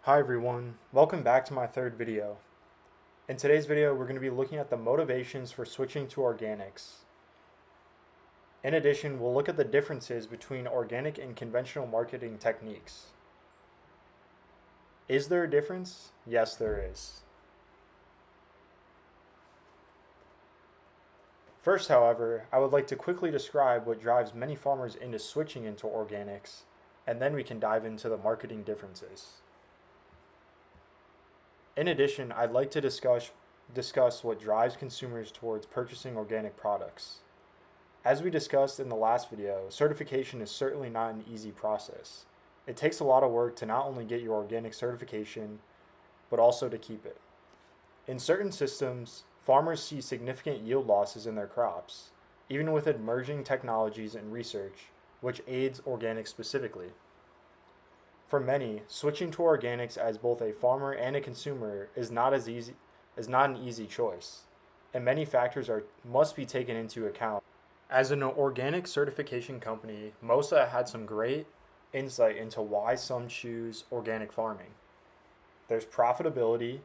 Hi everyone, welcome back to my third video. In today's video, we're going to be looking at the motivations for switching to organics. In addition, we'll look at the differences between organic and conventional marketing techniques. Is there a difference? Yes, there is. First, however, I would like to quickly describe what drives many farmers into switching into organics, and then we can dive into the marketing differences. In addition, I'd like to discuss what drives consumers towards purchasing organic products. As we discussed in the last video, certification is certainly not an easy process. It takes a lot of work to not only get your organic certification, but also to keep it. In certain systems, farmers see significant yield losses in their crops, even with emerging technologies and research, which aids organics specifically. For many, switching to organics as both a farmer and a consumer is not an easy choice, and many factors must be taken into account. As an organic certification company, MOSA had some great insight into why some choose organic farming. There's profitability,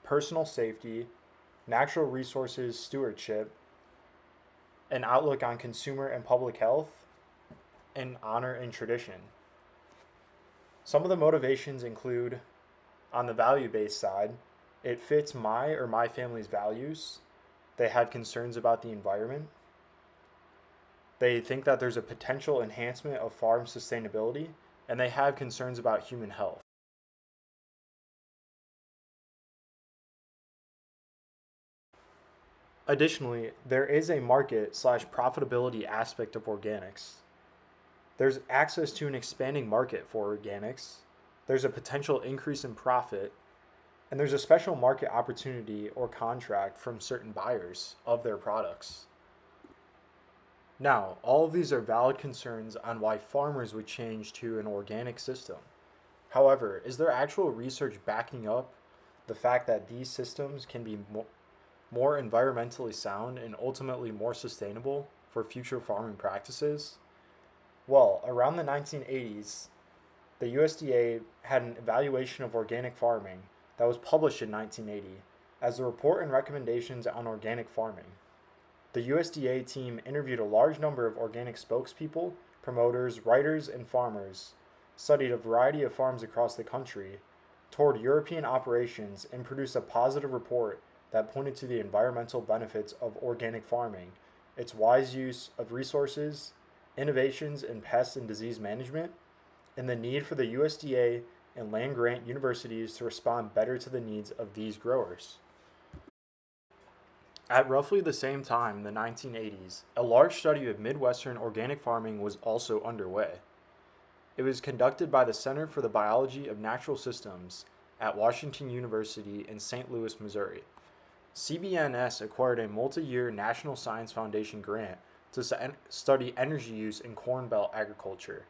personal safety, natural resources stewardship, an outlook on consumer and public health, and honor and tradition. Some of the motivations include, on the value-based side, it fits my family's values. They have concerns about the environment. They think that there's a potential enhancement of farm sustainability, and they have concerns about human health. Additionally, there is a market/profitability aspect of organics. There's access to an expanding market for organics. There's a potential increase in profit, and there's a special market opportunity or contract from certain buyers of their products. Now, all of these are valid concerns on why farmers would change to an organic system. However, is there actual research backing up the fact that these systems can be more environmentally sound and ultimately more sustainable for future farming practices? Well, around the 1980s, the USDA had an evaluation of organic farming that was published in 1980 as the Report and Recommendations on Organic Farming. The USDA team interviewed a large number of organic spokespeople, promoters, writers, and farmers, studied a variety of farms across the country, toured European operations, and produced a positive report that pointed to the environmental benefits of organic farming, its wise use of resources, innovations in pest and disease management, and the need for the USDA and land grant universities to respond better to the needs of these growers. At roughly the same time in the 1980s, a large study of Midwestern organic farming was also underway. It was conducted by the Center for the Biology of Natural Systems at Washington University in St. Louis, Missouri. CBNS acquired a multi-year National Science Foundation grant to study energy use in Corn Belt agriculture.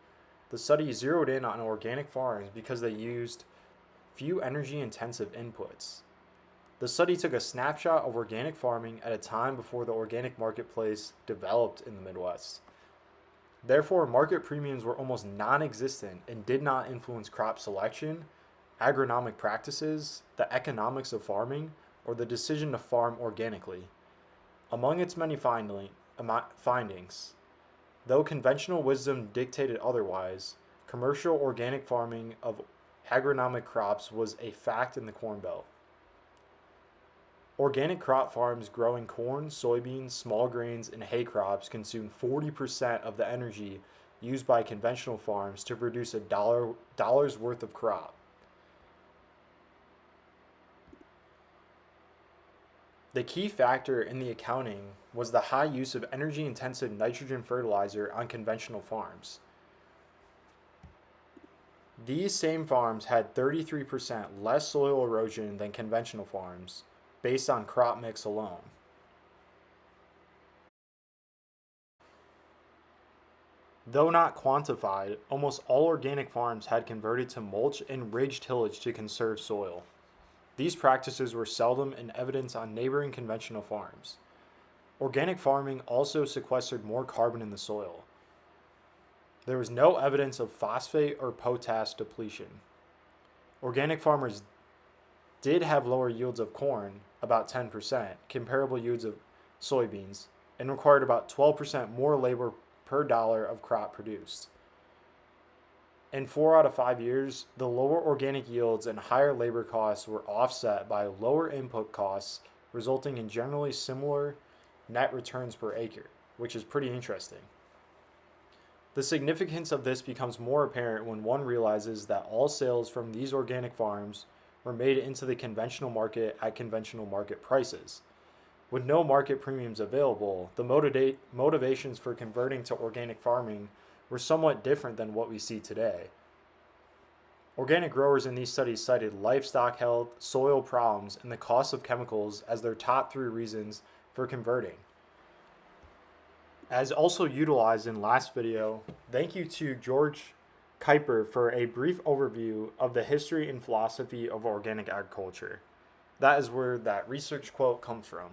The study zeroed in on organic farms because they used few energy-intensive inputs. The study took a snapshot of organic farming at a time before the organic marketplace developed in the Midwest. Therefore, market premiums were almost non-existent and did not influence crop selection, agronomic practices, the economics of farming, or the decision to farm organically. Among its many findings, though conventional wisdom dictated otherwise, commercial organic farming of agronomic crops was a fact in the Corn Belt. Organic crop farms growing corn, soybeans, small grains, and hay crops consume 40% of the energy used by conventional farms to produce $1's worth of crop. The key factor in the accounting was the high use of energy-intensive nitrogen fertilizer on conventional farms. These same farms had 33% less soil erosion than conventional farms, based on crop mix alone. Though not quantified, almost all organic farms had converted to mulch and ridge tillage to conserve soil. These practices were seldom in evidence on neighboring conventional farms. Organic farming also sequestered more carbon in the soil. There was no evidence of phosphate or potash depletion. Organic farmers did have lower yields of corn, about 10%, comparable yields of soybeans, and required about 12% more labor per dollar of crop produced. In 4 out of 5 years, the lower organic yields and higher labor costs were offset by lower input costs, resulting in generally similar net returns per acre, which is pretty interesting. The significance of this becomes more apparent when one realizes that all sales from these organic farms were made into the conventional market at conventional market prices. With no market premiums available, the motivations for converting to organic farming were somewhat different than what we see today. Organic growers in these studies cited livestock health, soil problems, and the cost of chemicals as their top 3 reasons for converting. As also utilized in last video, thank you to George Kuiper for a brief overview of the history and philosophy of organic agriculture. That is where that research quote comes from.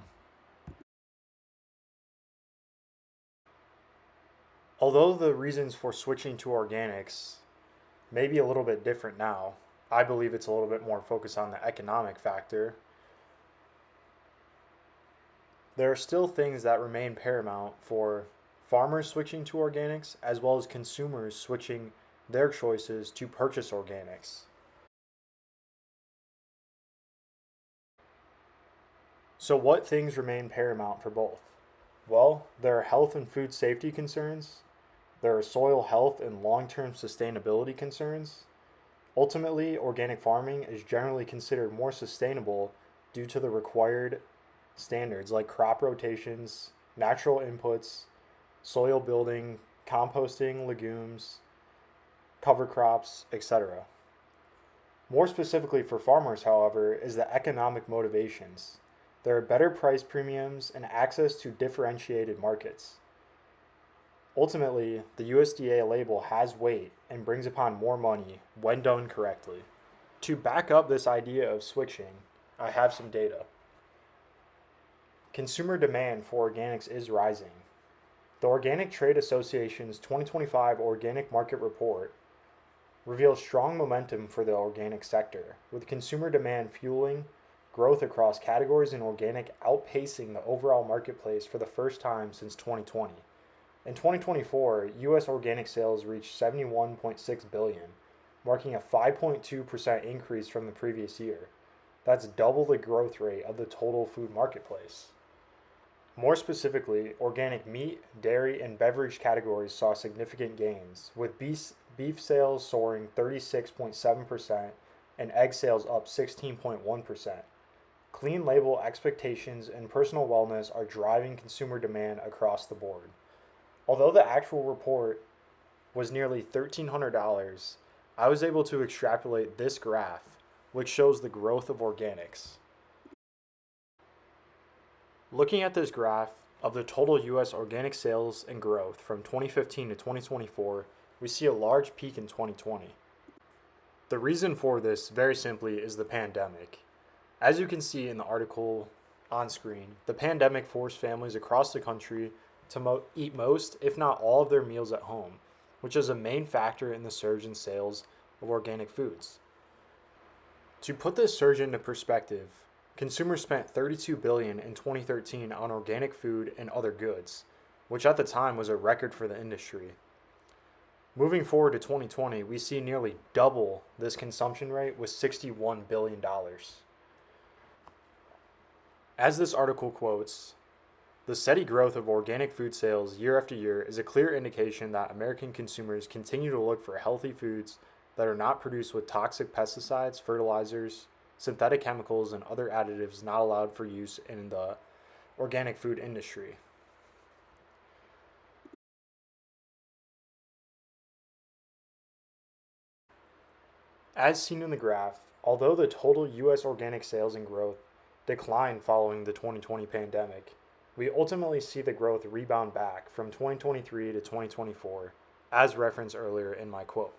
Although the reasons for switching to organics may be a little bit different now, I believe it's a little bit more focused on the economic factor. There are still things that remain paramount for farmers switching to organics as well as consumers switching their choices to purchase organics. So, what things remain paramount for both? Well, there are health and food safety concerns, there are soil health and long term sustainability concerns. Ultimately, organic farming is generally considered more sustainable due to the required standards like crop rotations, natural inputs, soil building, composting, legumes, cover crops, etc. More specifically for farmers, however, is the economic motivations. There are better price premiums and access to differentiated markets. Ultimately, the USDA label has weight and brings upon more money when done correctly. To back up this idea of switching, I have some data. Consumer demand for organics is rising. The Organic Trade Association's 2025 Organic Market Report reveals strong momentum for the organic sector, with consumer demand fueling growth across categories in organic outpacing the overall marketplace for the first time since 2020. In 2024, U.S. organic sales reached $71.6 billion, marking a 5.2% increase from the previous year. That's double the growth rate of the total food marketplace. More specifically, organic meat, dairy, and beverage categories saw significant gains, with beef sales soaring 36.7% and egg sales up 16.1%. Clean label expectations and personal wellness are driving consumer demand across the board. Although the actual report was nearly $1,300, I was able to extrapolate this graph, which shows the growth of organics. Looking at this graph of the total U.S. organic sales and growth from 2015 to 2024, we see a large peak in 2020. The reason for this, very simply, is the pandemic. As you can see in the article on screen, the pandemic forced families across the country to eat most, if not all, of their meals at home, which is a main factor in the surge in sales of organic foods. To put this surge into perspective, consumers spent $32 billion in 2013 on organic food and other goods, which at the time was a record for the industry. Moving forward to 2020, we see nearly double this consumption rate with $61 billion. As this article quotes, the steady growth of organic food sales year after year is a clear indication that American consumers continue to look for healthy foods that are not produced with toxic pesticides, fertilizers, synthetic chemicals, and other additives not allowed for use in the organic food industry. As seen in the graph, although the total U.S. organic sales and growth declined following the 2020 pandemic, we ultimately see the growth rebound back from 2023 to 2024, as referenced earlier in my quote.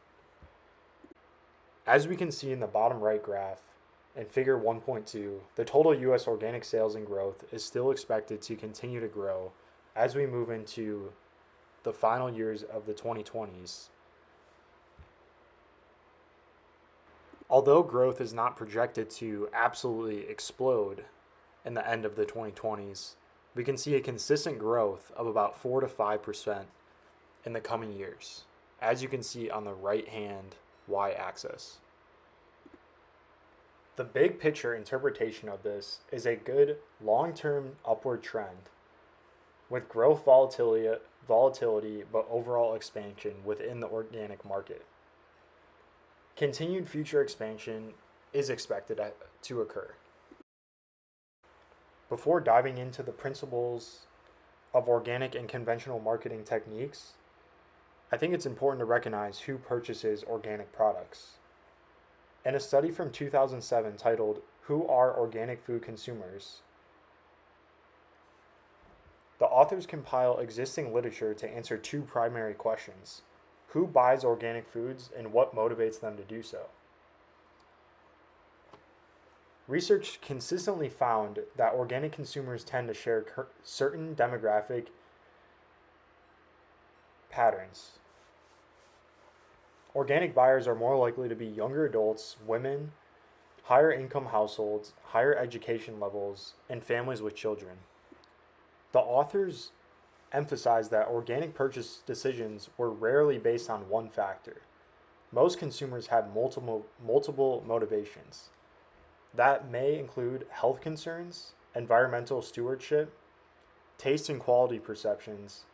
As we can see in the bottom right graph, in figure 1.2, the total U.S. organic sales and growth is still expected to continue to grow as we move into the final years of the 2020s. Although growth is not projected to absolutely explode in the end of the 2020s, we can see a consistent growth of about 4 to 5% in the coming years, as you can see on the right hand y axis. The big picture interpretation of this is a good long term upward trend with growth volatility but overall expansion within the organic market. Continued future expansion is expected to occur. Before diving into the principles of organic and conventional marketing techniques, I think it's important to recognize who purchases organic products. In a study from 2007 titled, "Who Are Organic Food Consumers?" the authors compile existing literature to answer two primary questions: who buys organic foods and what motivates them to do so? Research consistently found that organic consumers tend to share certain demographic patterns. Organic buyers are more likely to be younger adults, women, higher income households, higher education levels, and families with children. The authors emphasize that organic purchase decisions were rarely based on one factor. Most consumers had multiple motivations. That may include health concerns, environmental stewardship, taste and quality perceptions,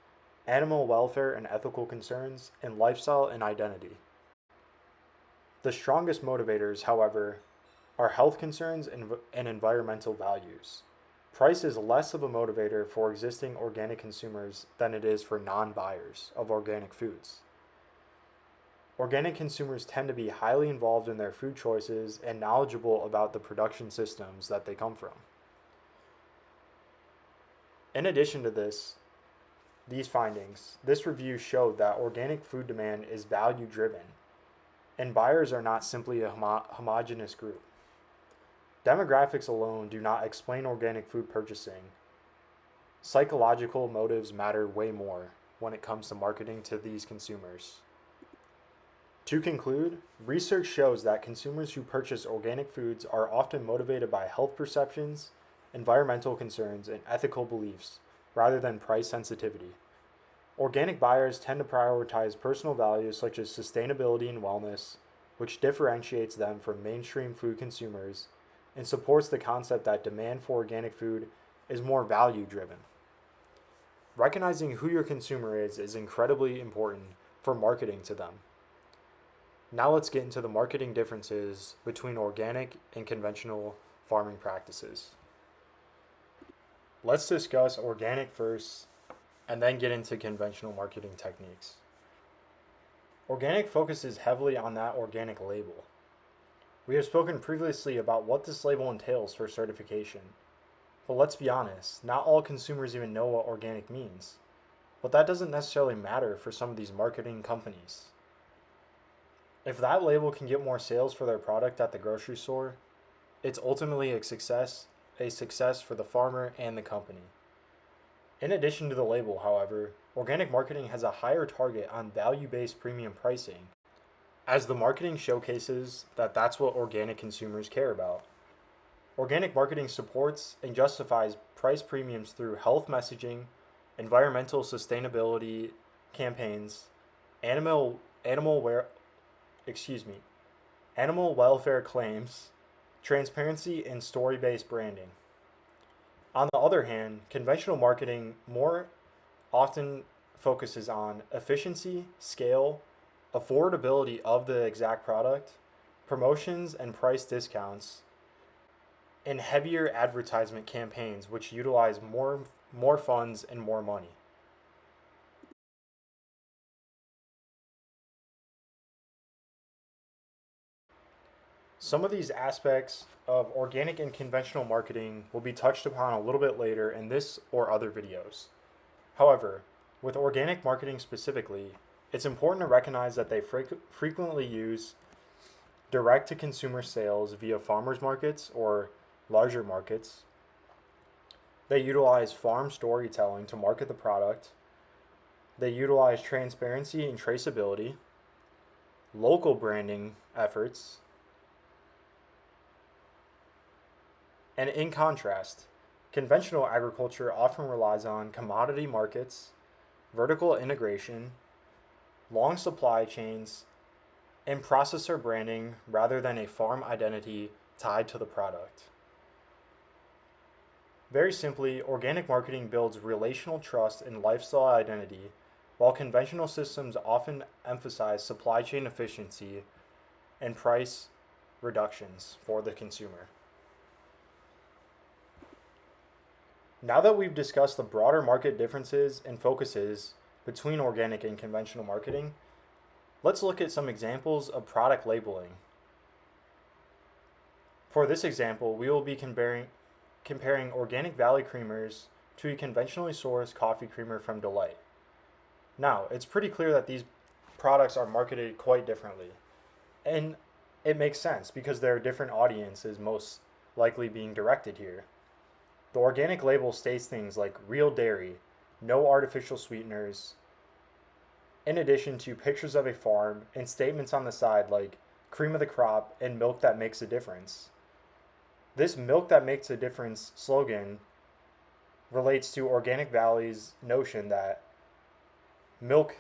animal welfare and ethical concerns, and lifestyle and identity. The strongest motivators, however, are health concerns and environmental values. Price is less of a motivator for existing organic consumers than it is for non-buyers of organic foods. Organic consumers tend to be highly involved in their food choices and knowledgeable about the production systems that they come from. In addition to these findings, this review showed that organic food demand is value-driven, and buyers are not simply a homogeneous group. Demographics alone do not explain organic food purchasing. Psychological motives matter way more when it comes to marketing to these consumers. To conclude, research shows that consumers who purchase organic foods are often motivated by health perceptions, environmental concerns, and ethical beliefs rather than price sensitivity. Organic buyers tend to prioritize personal values such as sustainability and wellness, which differentiates them from mainstream food consumers and supports the concept that demand for organic food is more value-driven. Recognizing who your consumer is incredibly important for marketing to them. Now let's get into the marketing differences between organic and conventional farming practices. Let's discuss organic first and then get into conventional marketing techniques. Organic focuses heavily on that organic label. We have spoken previously about what this label entails for certification. But let's be honest, not all consumers even know what organic means. But that doesn't necessarily matter for some of these marketing companies. If that label can get more sales for their product at the grocery store, it's ultimately a success for the farmer and the company. In addition to the label, however, organic marketing has a higher target on value-based premium pricing, as the marketing showcases that that's what organic consumers care about. Organic marketing supports and justifies price premiums through health messaging, environmental sustainability campaigns, animal welfare claims, transparency, and story-based branding. On the other hand, conventional marketing more often focuses on efficiency, scale, affordability of the exact product, promotions and price discounts, and heavier advertisement campaigns which utilize more funds and more money. Some of these aspects of organic and conventional marketing will be touched upon a little bit later in this or other videos. However, with organic marketing specifically, it's important to recognize that they frequently use direct-to-consumer sales via farmers markets or larger markets. They utilize farm storytelling to market the product. They utilize transparency and traceability, local branding efforts, And in contrast, conventional agriculture often relies on commodity markets, vertical integration, long supply chains, and processor branding rather than a farm identity tied to the product. Very simply, organic marketing builds relational trust and lifestyle identity, while conventional systems often emphasize supply chain efficiency and price reductions for the consumer. Now that we've discussed the broader market differences and focuses between organic and conventional marketing, let's look at some examples of product labeling. For this example, we will be comparing organic Valley creamers to a conventionally sourced coffee creamer from Delight. Now, it's pretty clear that these products are marketed quite differently. And it makes sense because there are different audiences most likely being directed here. The organic label states things like real dairy, no artificial sweeteners, in addition to pictures of a farm and statements on the side like cream of the crop and milk that makes a difference. This milk that makes a difference slogan relates to Organic Valley's notion that milk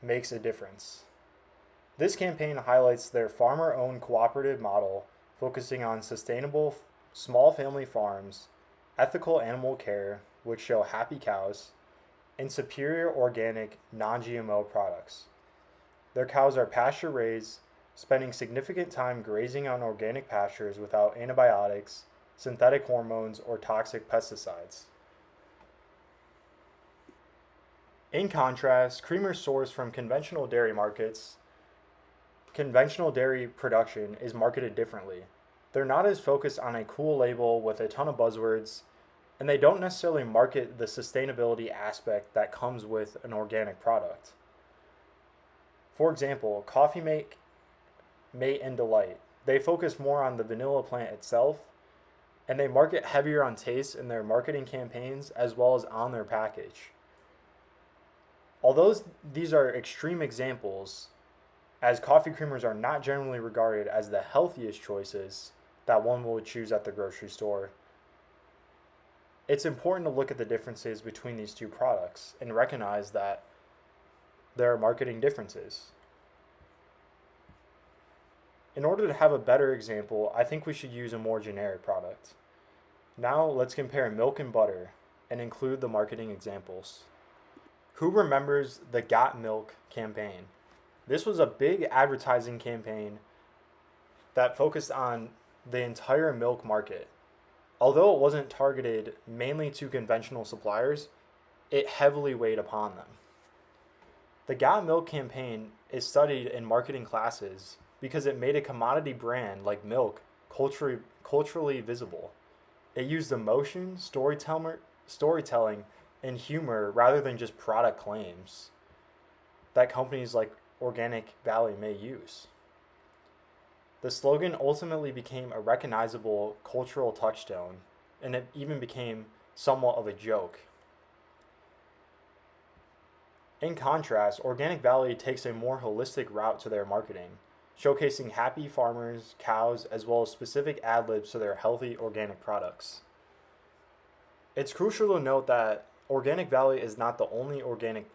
makes a difference. This campaign highlights their farmer-owned cooperative model focusing on sustainable small family farms, ethical animal care, which show happy cows, and superior organic non-GMO products. Their cows are pasture-raised, spending significant time grazing on organic pastures without antibiotics, synthetic hormones, or toxic pesticides. In contrast, creamers sourced from conventional dairy markets, conventional dairy production is marketed differently. They're not as focused on a cool label with a ton of buzzwords, and they don't necessarily market the sustainability aspect that comes with an organic product. For example, Coffee Mate, and Delight. They focus more on the vanilla plant itself, and they market heavier on taste in their marketing campaigns as well as on their package. Although these are extreme examples, as coffee creamers are not generally regarded as the healthiest choices that one would choose at the grocery store, it's important to look at the differences between these two products and recognize that there are marketing differences. In order to have a better example, I think we should use a more generic product. Now let's compare milk and butter and include the marketing examples. Who remembers the Got Milk campaign? This was a big advertising campaign that focused on the entire milk market. Although it wasn't targeted mainly to conventional suppliers, it heavily weighed upon them. The Got Milk campaign is studied in marketing classes because it made a commodity brand like milk culturally visible. It used emotion, storytelling, and humor rather than just product claims that companies like Organic Valley may use. The slogan ultimately became a recognizable cultural touchstone, and it even became somewhat of a joke. In contrast, Organic Valley takes a more holistic route to their marketing, showcasing happy farmers, cows, as well as specific ad-libs to their healthy organic products. It's crucial to note that Organic Valley is not the only organic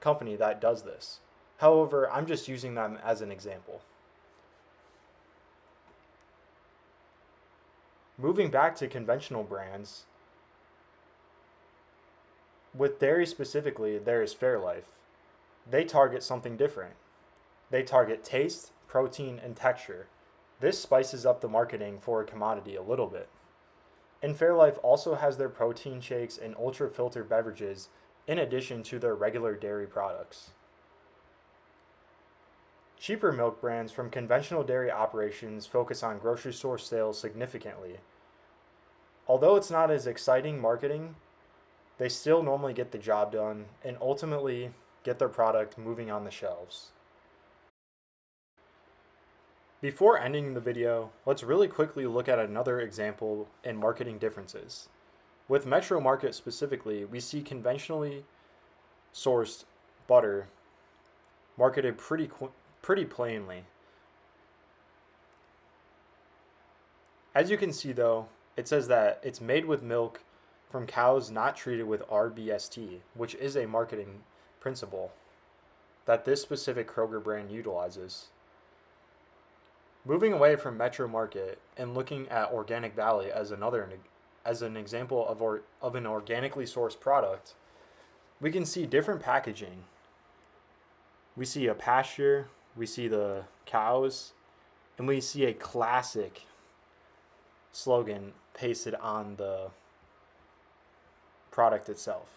company that does this. However, I'm just using them as an example. Moving back to conventional brands, with dairy specifically, there is Fairlife. They target something different. They target taste, protein, and texture. This spices up the marketing for a commodity a little bit. And Fairlife also has their protein shakes and ultra-filtered beverages in addition to their regular dairy products. Cheaper milk brands from conventional dairy operations focus on grocery store sales significantly. Although it's not as exciting marketing, they still normally get the job done and ultimately get their product moving on the shelves. Before ending the video, let's really quickly look at another example in marketing differences. With Metro Market specifically, we see conventionally sourced butter marketed pretty plainly. As you can see though, it says that it's made with milk from cows not treated with RBST, which is a marketing principle that this specific Kroger brand utilizes. Moving away from Metro Market and looking at Organic Valley as an example of an organically sourced product, we can see different packaging. We see a pasture, we see the cows, and we see a classic slogan pasted on the product itself.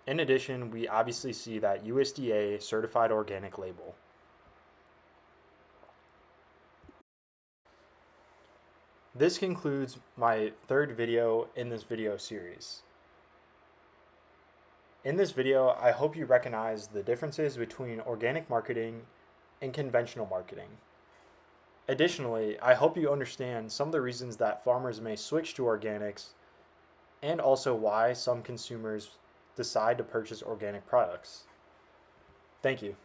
In addition, we obviously see that USDA certified organic label. This concludes my third video in this video series. In this video, I hope you recognize the differences between organic marketing and conventional marketing. Additionally, I hope you understand some of the reasons that farmers may switch to organics and also why some consumers decide to purchase organic products. Thank you.